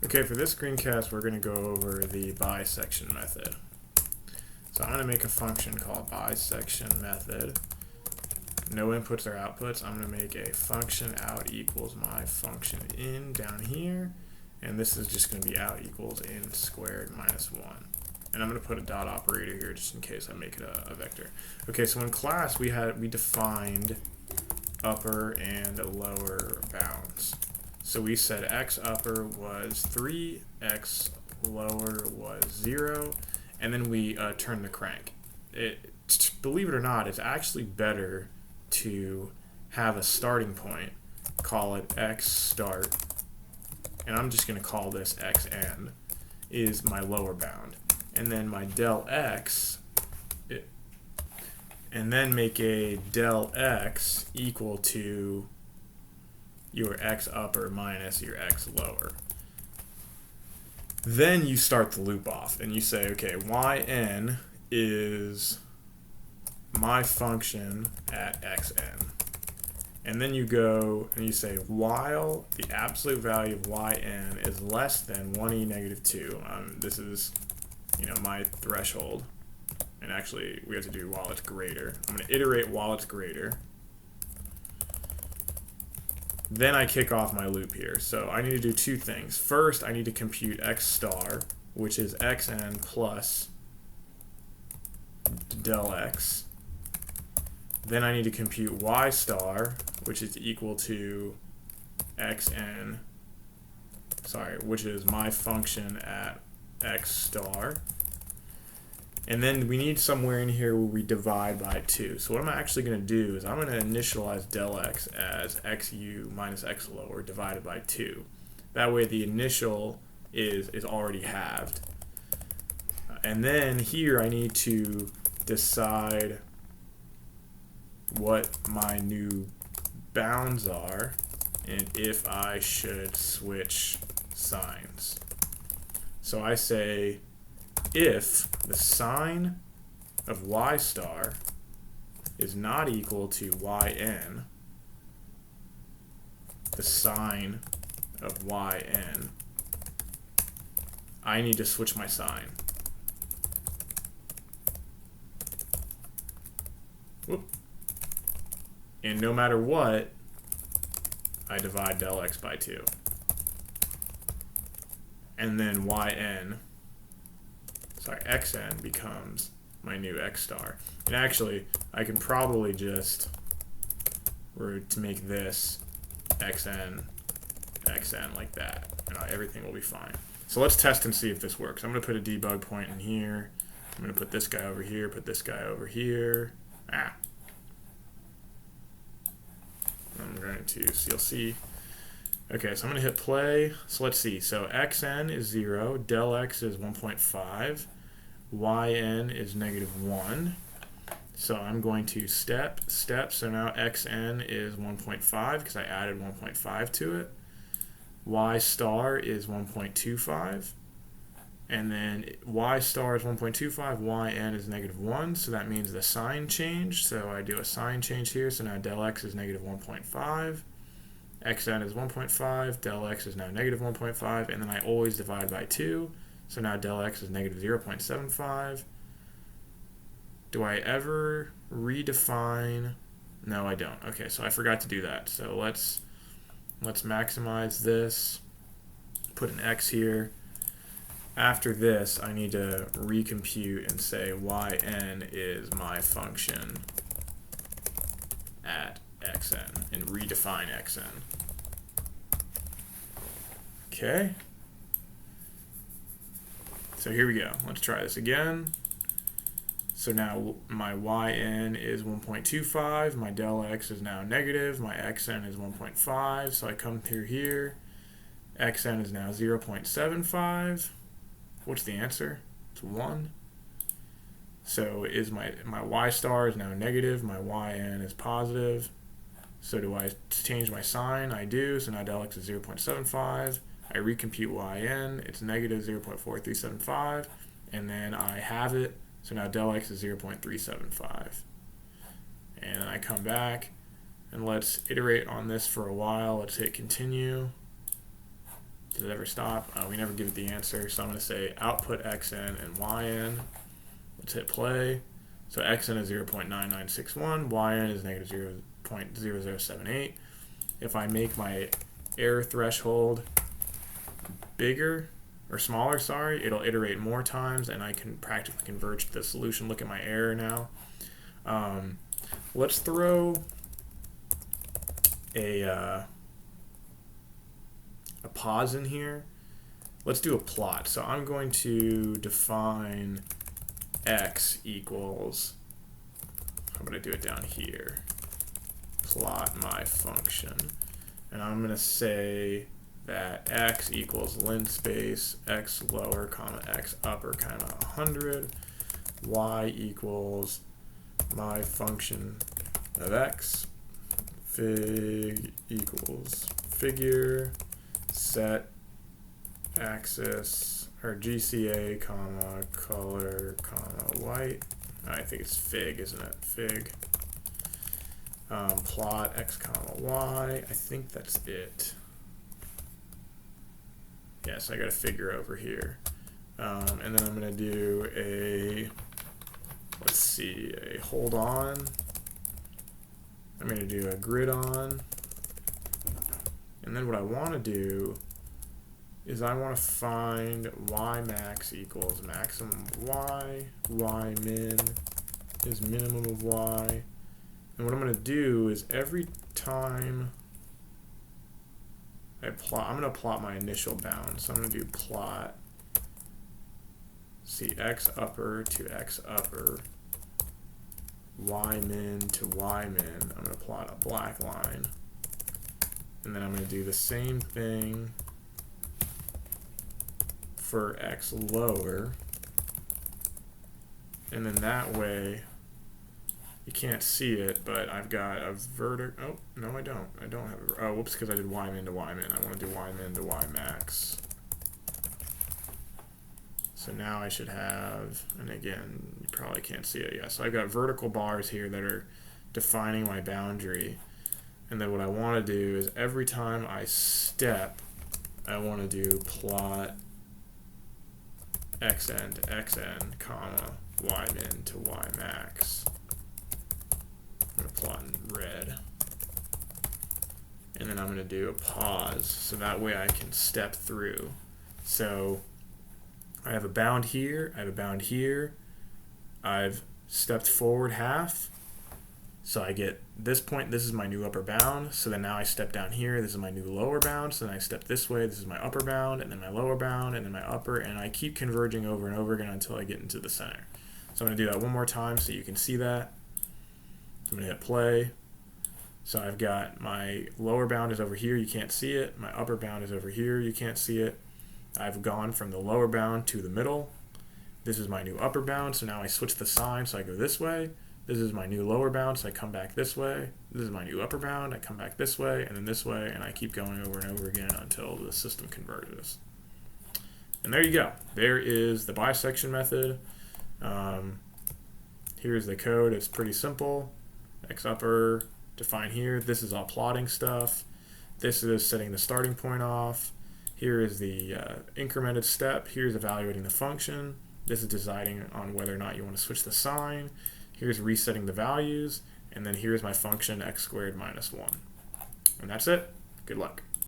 Okay, for this screencast, we're going to go over the bisection method. So I'm going to make a function called bisection method. No inputs or outputs. I'm going to make a function out equals my function in down here. And this is just going to be out equals in squared minus 1. And I'm going to put a dot operator here just in case I make it a vector. Okay, so in class we defined upper and lower bounds. So we said x upper was 3, x lower was 0, and then we turned the crank. Believe it or not, it's actually better to have a starting point, call it x start, and I'm just going to call this x end, is my lower bound. And then my del x, and then make a del x equal to your x upper minus your x lower. Then you start the loop off and you say, okay, yn is my function at xn. And then you go and you say, while the absolute value of yn is less than 1e negative 2, this is, my threshold. And actually, we have to do while it's greater. I'm going to iterate while it's greater. Then I kick off my loop here. So I need to do two things. First, I need to compute x star, which is xn plus del x. Then I need to compute y star, which is equal to xn, which is my function at x star. And then we need somewhere in here where we divide by 2. So what I'm actually going to do is I'm going to initialize del x as xu minus x lower divided by 2. That way the initial is already halved. And then here I need to decide what my new bounds are and if I should switch signs. So I say if the sign of y star is not equal to yn, the sign of yn, I need to switch my sign. Whoop. And no matter what, I divide del x by 2. And then xn becomes my new x star. And actually, I can probably just, to make this xn like that. And everything will be fine. So let's test and see if this works. I'm going to put a debug point in here. I'm going to put this guy over here, put this guy over here. I'm going to CLC. Okay, so I'm going to hit play. So let's see. So xn is 0, del x is 1.5, yn is negative 1. So I'm going to step. So now xn is 1.5 because I added 1.5 to it. Y star is 1.25. And then y star is 1.25, yn is negative 1. So that means the sign changed. So I do a sign change here. So now del x is negative 1.5. xn is 1.5, del x is now negative 1.5, and then I always divide by 2, so now del x is negative 0.75. Do I ever redefine? No, I don't. Okay, so I forgot to do that. So let's maximize this, put an x here. After this, I need to recompute and say yn is my function at xn and redefine xn. Okay. So here we go. Let's try this again. So now my yn is 1.25, my del x is now negative, my xn is 1.5, so I come through here. Xn is now 0.75. What's the answer? It's 1. So is my y star is now negative, my yn is positive. So do I change my sign? I do. So now del x is 0.75. I recompute yn. It's negative 0.4375. And then I have it. So now del x is 0.375. And then I come back. And let's iterate on this for a while. Let's hit continue. Does it ever stop? We never give it the answer, so I'm going to say output xn and yn. Let's hit play. So xn is 0.9961, yn is negative 0.0078. If I make my error threshold bigger, or smaller, sorry, it'll iterate more times, and I can practically converge to the solution. Look at my error now. Let's throw a pause in here. Let's do a plot. So I'm going to define x equals, I'm going to do it down here, plot my function, and I'm going to say that x equals linspace x lower comma x upper comma 100, y equals my function of x, fig equals figure, set axis, or GCA comma color comma white. I think it's fig, isn't it? Fig. Plot x comma y. I think that's it. Yes, I got a figure over here. And then I'm going to do a, let's see, a hold on. I'm going to do a grid on. And then what I want to do is I want to find y max equals maximum of y, y min is minimum of y. And what I'm going to do is every time I plot, I'm going to plot my initial bound. So I'm going to do plot, see, x upper to x upper, y min to y min. I'm going to plot a black line. And then I'm going to do the same thing for x lower. And then that way, you can't see it, but I've got a vertical, oh, no I don't. I don't have a, oh, whoops, because I did y min to y min. I want to do y min to y max. So now I should have, and again, you probably can't see it yet. So I've got vertical bars here that are defining my boundary. And then what I want to do is every time I step, I want to do plot xn to xn, comma, y min to y max. I'm going to plot in red. And then I'm going to do a pause, so that way I can step through. So I have a bound here, I have a bound here, I've stepped forward half, so I get this point, this is my new upper bound, so then now I step down here, this is my new lower bound, so then I step this way, this is my upper bound, and then my lower bound, and then my upper, and I keep converging over and over again until I get into the center. So I'm going to do that one more time so you can see that. I'm going to hit play. So I've got my lower bound is over here, you can't see it, my upper bound is over here, you can't see it. I've gone from the lower bound to the middle. This is my new upper bound, so now I switch the sign, so I go this way. This is my new lower bound, so I come back this way. This is my new upper bound, I come back this way, and then this way, and I keep going over and over again until the system converges. And there you go. There is the bisection method. Here's the code. It's pretty simple. X upper, define here. This is all plotting stuff. This is setting the starting point off. Here is the incremented step. Here's evaluating the function. This is deciding on whether or not you want to switch the sign. Here's resetting the values. And then here's my function x squared minus 1. And that's it. Good luck.